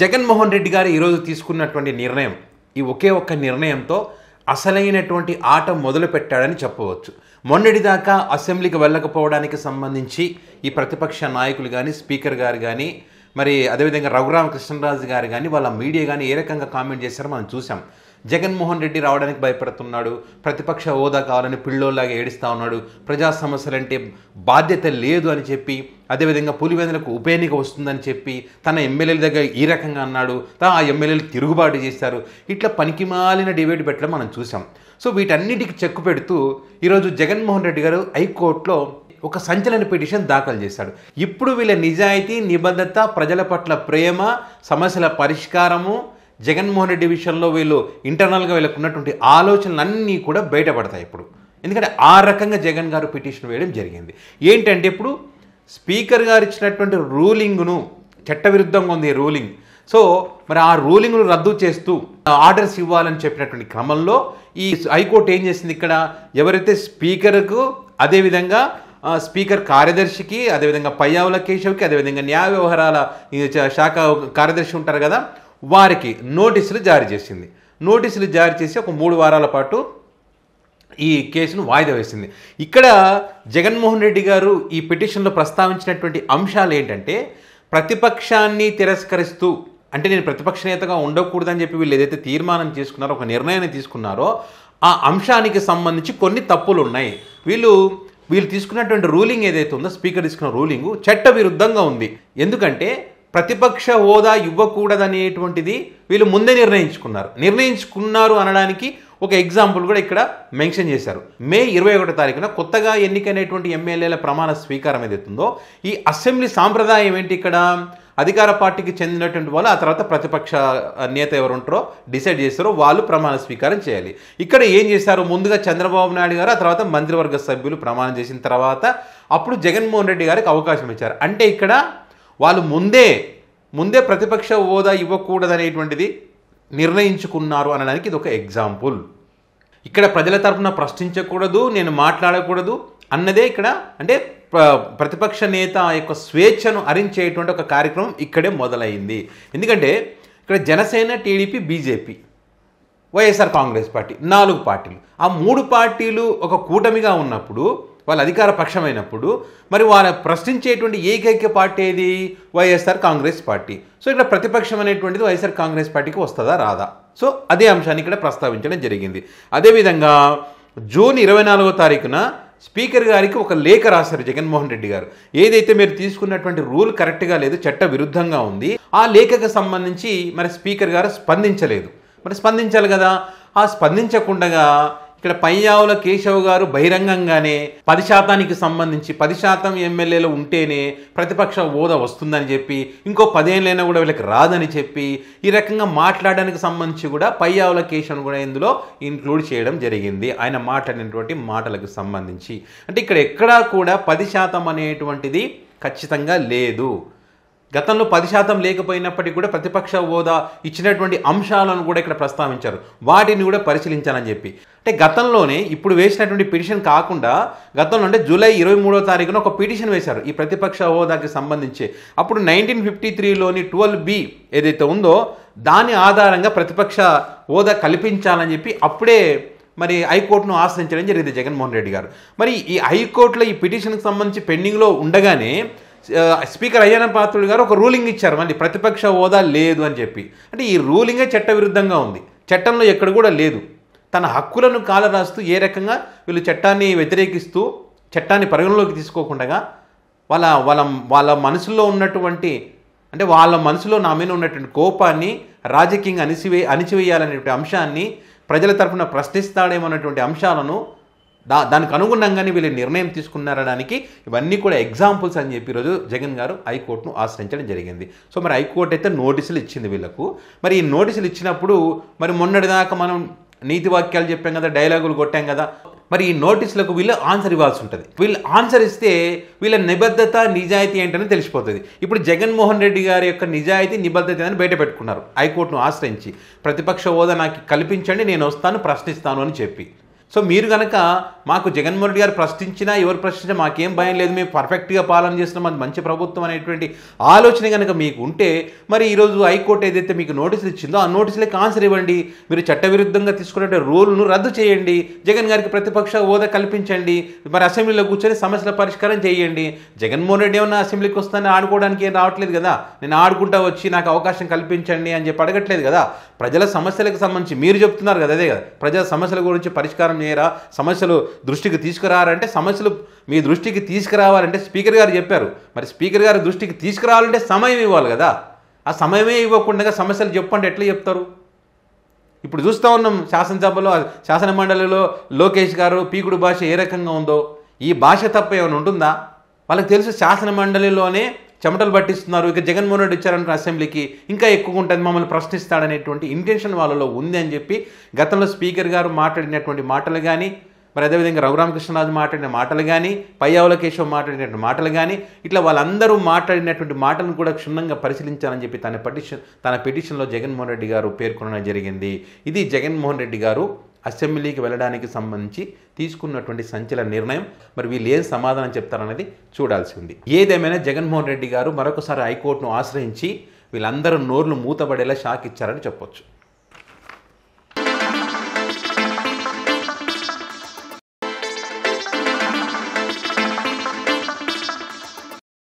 జగన్మోహన్ రెడ్డి గారు ఈరోజు తీసుకున్నటువంటి నిర్ణయం, ఈ ఒకే ఒక్క నిర్ణయంతో అసలైనటువంటి ఆట మొదలు పెట్టాడని చెప్పవచ్చు. మొన్నటిదాకా అసెంబ్లీకి వెళ్ళకపోవడానికి సంబంధించి ఈ ప్రతిపక్ష నాయకులు కానీ, స్పీకర్ గారు కానీ, మరి అదేవిధంగా రఘురామకృష్ణరాజు గారు కానీ, వాళ్ళ మీడియా కానీ ఏ రకంగా కామెంట్ చేశారో మనం చూసాం. జగన్మోహన్ రెడ్డి రావడానికి భయపడుతున్నాడు, ప్రతిపక్ష హోదా కావాలని పిల్లోలాగా ఏడుస్తూ ఉన్నాడు, ప్రజా సమస్యలంటే బాధ్యత లేదు అని చెప్పి, అదేవిధంగా పులివెందులకు ఉప ఎన్నిక వస్తుందని చెప్పి తన ఎమ్మెల్యేల దగ్గర ఈ రకంగా అన్నాడు, ఆ ఎమ్మెల్యేలు తిరుగుబాటు చేశారు. ఇట్లా పనికిమాలిన డిబేట్ పెట్టడం మనం చూసాం. సో వీటన్నిటికి చెక్కు పెడుతూ ఈరోజు జగన్మోహన్ రెడ్డి గారు హైకోర్టులో ఒక సంచలన పిటిషన్ దాఖలు చేశాడు. ఇప్పుడు వీళ్ళ నిజాయితీ, నిబద్ధత, ప్రజల పట్ల ప్రేమ, సమస్యల పరిష్కారము, జగన్మోహన్ రెడ్డి విషయంలో వీళ్ళు ఇంటర్నల్గా వీళ్ళకు ఉన్నటువంటి ఆలోచనలన్నీ కూడా బయటపడతాయి ఇప్పుడు. ఎందుకంటే ఆ రకంగా జగన్ గారు పిటిషన్ వేయడం జరిగింది. ఏంటంటే ఇప్పుడు స్పీకర్ గారు ఇచ్చినటువంటి రూలింగ్ను చట్టవిరుద్ధంగా ఉంది రూలింగ్. సో మరి ఆ రూలింగ్ను రద్దు చేస్తూ ఆర్డర్స్ ఇవ్వాలని చెప్పినటువంటి క్రమంలో ఈ హైకోర్టు ఏం చేసింది, ఇక్కడ ఎవరైతే స్పీకర్కు, అదేవిధంగా స్పీకర్ కార్యదర్శికి, అదేవిధంగా పయ్యావుల కేశవ్కి, అదేవిధంగా న్యాయ వ్యవహారాల శాఖ కార్యదర్శి ఉంటారు కదా, వారికి నోటీసులు జారీ చేసింది. నోటీసులు జారీ చేసి ఒక 3 వారాల పాటు ఈ కేసును వాయిదా వేసింది. ఇక్కడ జగన్మోహన్ రెడ్డి గారు ఈ పిటిషన్లో ప్రస్తావించినటువంటి అంశాలు ఏంటంటే, ప్రతిపక్షాన్ని తిరస్కరిస్తూ, అంటే నేను ప్రతిపక్ష నేతగా ఉండకూడదని చెప్పి వీళ్ళు ఏదైతే తీర్మానం చేసుకున్నారో, ఒక నిర్ణయాన్ని తీసుకున్నారో, ఆ అంశానికి సంబంధించి కొన్ని తప్పులు ఉన్నాయి. వీళ్ళు తీసుకున్నటువంటి రూలింగ్ ఏదైతే ఉందో, స్పీకర్ తీసుకున్న రూలింగు చట్టవిరుద్ధంగా ఉంది. ఎందుకంటే ప్రతిపక్ష హోదా ఇవ్వకూడదనేటువంటిది వీళ్ళు ముందే నిర్ణయించుకున్నారు అనడానికి ఒక ఎగ్జాంపుల్ కూడా ఇక్కడ మెన్షన్ చేశారు. మే 21 తారీఖున కొత్తగా ఎన్నికైనటువంటి ఎమ్మెల్యేల ప్రమాణ స్వీకారం ఏదైతుందో, ఈ అసెంబ్లీ సాంప్రదాయం ఏంటి, ఇక్కడ అధికార పార్టీకి చెందినటువంటి వాళ్ళు, ఆ తర్వాత ప్రతిపక్ష నేత ఎవరు ఉంటారో డిసైడ్ చేస్తారో వాళ్ళు ప్రమాణ స్వీకారం చేయాలి. ఇక్కడ ఏం చేశారు, ముందుగా చంద్రబాబు నాయుడు గారు, ఆ తర్వాత మంత్రివర్గ సభ్యులు ప్రమాణం చేసిన తర్వాత అప్పుడు జగన్మోహన్ రెడ్డి గారికి అవకాశం ఇచ్చారు. అంటే ఇక్కడ వాళ్ళు ముందే ప్రతిపక్ష హోదా ఇవ్వకూడదనేటువంటిది నిర్ణయించుకున్నారు అనడానికి ఇది ఒక ఎగ్జాంపుల్. ఇక్కడ ప్రజల తరఫున ప్రశ్నించకూడదు, నేను మాట్లాడకూడదు అన్నదే ఇక్కడ, అంటే ప్రతిపక్ష నేత యొక్క స్వేచ్ఛను హరించేటువంటి ఒక కార్యక్రమం ఇక్కడే మొదలైంది. ఎందుకంటే ఇక్కడ Janasena, TDP, BJP, YSR Congress party, 4 పార్టీలు, ఆ 3 పార్టీలు ఒక కూటమిగా ఉన్నప్పుడు, వాళ్ళ అధికార పక్షమైనప్పుడు, మరి వాళ్ళ ప్రశ్నించేటువంటి ఏకైక పార్టీ ఏది, వైఎస్ఆర్ కాంగ్రెస్ పార్టీ. సో ఇక్కడ ప్రతిపక్షం అనేటువంటిది వైఎస్ఆర్ కాంగ్రెస్ పార్టీకి వస్తుందా రాదా, సో అదే అంశాన్ని ఇక్కడ ప్రస్తావించడం జరిగింది. అదేవిధంగా జూన్ 24వ తారీఖున స్పీకర్ గారికి ఒక లేఖ రాశారు జగన్మోహన్ రెడ్డి గారు. ఏదైతే మీరు తీసుకున్నటువంటి రూల్ కరెక్ట్గా లేదు, చట్ట విరుద్ధంగా ఉంది, ఆ లేఖకు సంబంధించి మరి స్పీకర్ గారు స్పందించలేదు. మరి స్పందించాలి కదా, ఆ స్పందించకుండా ఇక్కడ పయ్యావుల కేశవ్ గారు బహిరంగంగానే 10% సంబంధించి 10% ఎమ్మెల్యేలు ఉంటేనే ప్రతిపక్ష హోదా వస్తుందని చెప్పి, ఇంకో 10 ఏళ్ళైనా కూడా వీళ్ళకి రాదని చెప్పి, ఈ రకంగా మాట్లాడడానికి సంబంధించి కూడా పయ్యావుల కేశవ్ను కూడా ఇందులో ఇంక్లూడ్ చేయడం జరిగింది, ఆయన మాట్లాడినటువంటి మాటలకు సంబంధించి. అంటే ఇక్కడ ఎక్కడా కూడా 10% అనేటువంటిది ఖచ్చితంగా లేదు. గతంలో 10% లేకపోయినప్పటికీ కూడా ప్రతిపక్ష హోదా ఇచ్చినటువంటి అంశాలను కూడా ఇక్కడ ప్రస్తావించారు, వాటిని కూడా పరిశీలించాలని చెప్పి. అంటే గతంలోనే ఇప్పుడు వేసినటువంటి పిటిషన్ కాకుండా గతంలో అంటే జూలై 23వ తారీఖున ఒక పిటిషన్ వేశారు ఈ ప్రతిపక్ష హోదాకి సంబంధించి. అప్పుడు 1953లోని 12B ఏదైతే ఉందో దాని ఆధారంగా ప్రతిపక్ష హోదా కల్పించాలని చెప్పి అప్పుడే మరి హైకోర్టును ఆశ్రయించడం జరిగింది జగన్మోహన్ రెడ్డి గారు. మరి ఈ హైకోర్టులో ఈ పిటిషన్కి సంబంధించి పెండింగ్లో ఉండగానే స్పీకర్ అయ్యన్న పాత్రుడు గారు ఒక రూలింగ్ ఇచ్చారు, మళ్ళీ ప్రతిపక్ష హోదా లేదు అని చెప్పి. అంటే ఈ రూలింగే చట్టవిరుద్ధంగా ఉంది, చట్టంలో ఎక్కడ కూడా లేదు. తన హక్కులను కాలరాస్తూ ఏ రకంగా వీళ్ళు చట్టాన్ని వ్యతిరేకిస్తూ, చట్టాన్ని పరిగణలోకి తీసుకోకుండా వాళ్ళ మనసులో ఉన్నటువంటి, అంటే వాళ్ళ మనసులో నా మీద ఉన్నటువంటి కోపాన్ని రాజకీయంగా అణిచివేయాలనేటువంటి అంశాన్ని, ప్రజల తరఫున ప్రశ్నిస్తాడేమన్నటువంటి అంశాలను దానికి అనుగుణంగానే వీళ్ళు నిర్ణయం తీసుకున్నారనడానికి ఇవన్నీ కూడా ఎగ్జాంపుల్స్ అని చెప్పి ఈరోజు జగన్ గారు హైకోర్టును ఆశ్రయించడం జరిగింది. సో మరి హైకోర్టు అయితే నోటీసులు ఇచ్చింది వీళ్ళకు. మరి ఈ నోటీసులు ఇచ్చినప్పుడు మరి మొన్నటిదాకా మనం నీతి వాక్యాలు చెప్పాం కదా, డైలాగులు కొట్టాం కదా, మరి ఈ నోటీసులకు వీళ్ళు ఆన్సర్ ఇవ్వాల్సి ఉంటుంది. వీళ్ళు ఆన్సర్ ఇస్తే వీళ్ళ నిబద్ధత, నిజాయితీ ఏంటని తెలిసిపోతుంది. ఇప్పుడు జగన్మోహన్ రెడ్డి గారి యొక్క నిజాయితీ, నిబద్ధత అని బయట పెట్టుకున్నారు హైకోర్టును ఆశ్రయించి. ప్రతిపక్ష హోదా నాకు కల్పించండి, నేను వస్తాను, ప్రశ్నిస్తాను అని చెప్పి. సో మీరు కనుక మాకు జగన్మోహన్ రెడ్డి గారు ప్రశ్నించినా ఎవరు ప్రశ్నించినా మాకేం భయం లేదు, మేము పర్ఫెక్ట్గా పాలన చేస్తున్నాం, అది మంచి ప్రభుత్వం అనేటువంటి ఆలోచన కనుక మీకు ఉంటే మరి ఈరోజు హైకోర్టు ఏదైతే మీకు నోటీసులు ఇచ్చిందో ఆ నోటీసులకి ఆన్సర్ ఇవ్వండి. మీరు చట్టవిరుద్ధంగా తీసుకునే రూల్ను రద్దు చేయండి, జగన్ గారికి ప్రతిపక్ష హోదా కల్పించండి, మరి అసెంబ్లీలో కూర్చొని సమస్యల పరిష్కారం చేయండి. జగన్మోహన్ రెడ్డి ఏమన్నా అసెంబ్లీకి వస్తానని ఆడుకోవడానికి ఏం రావట్లేదు కదా, నేను ఆడుకుంటా వచ్చి నాకు అవకాశం కల్పించండి అని చెప్పి అడగట్లేదు కదా. ప్రజల సమస్యలకు సంబంధించి మీరు చెప్తున్నారు కదా, అదే కదా, ప్రజల సమస్యల గురించి పరిష్కారం చేయరా, సమస్యలు దృష్టికి తీసుకురారంటే సమస్యలు మీ దృష్టికి తీసుకురావాలంటే స్పీకర్ గారు చెప్పారు, మరి స్పీకర్ గారి దృష్టికి తీసుకురావాలంటే సమయం ఇవ్వాలి కదా. ఆ సమయమే ఇవ్వకుండా సమస్యలు చెప్పండి ఎట్లా చెప్తారు? ఇప్పుడు చూస్తూ ఉన్నాం శాసనసభలో శాసన మండలిలో లోకేష్ గారు పీకుడు భాష ఏ రకంగా ఉందో. ఈ భాష తప్ప ఏమైనా ఉంటుందా? వాళ్ళకి తెలుసు శాసన మండలిలోనే చెమటలు పట్టిస్తున్నారు, ఇక జగన్మోహన్ రెడ్డి వచ్చారనుకున్న అసెంబ్లీకి ఇంకా ఎక్కువ ఉంటుంది, మమ్మల్ని ప్రశ్నిస్తాడనేటువంటి ఇంటెన్షన్ వాళ్ళలో ఉంది అని చెప్పి గతంలో స్పీకర్ గారు మాట్లాడినటువంటి మాటలు కానీ, మరి అదేవిధంగా రఘురామకృష్ణరాజు మాట్లాడిన మాటలు కానీ, పయ్యావుల కేశవ్ మాట్లాడినటువంటి మాటలు కానీ, ఇట్లా వాళ్ళందరూ మాట్లాడినటువంటి మాటలను కూడా క్షుణ్ణంగా పరిశీలించాలని చెప్పి తన పిటిషన్లో జగన్మోహన్ రెడ్డి గారు పేర్కొనడం జరిగింది. ఇది జగన్మోహన్ రెడ్డి గారు అసెంబ్లీకి వెళ్ళడానికి సంబంధించి తీసుకున్నటువంటి సంచలన నిర్ణయం. మరి వీళ్ళు ఏం సమాధానం చెప్తారనేది చూడాల్సి ఉంది. ఏదేమైనా జగన్మోహన్ రెడ్డి గారు మరొకసారి హైకోర్టును ఆశ్రయించి వీళ్ళందరూ నోర్లు మూతబడేలా షాక్ ఇచ్చారని చెప్పొచ్చు.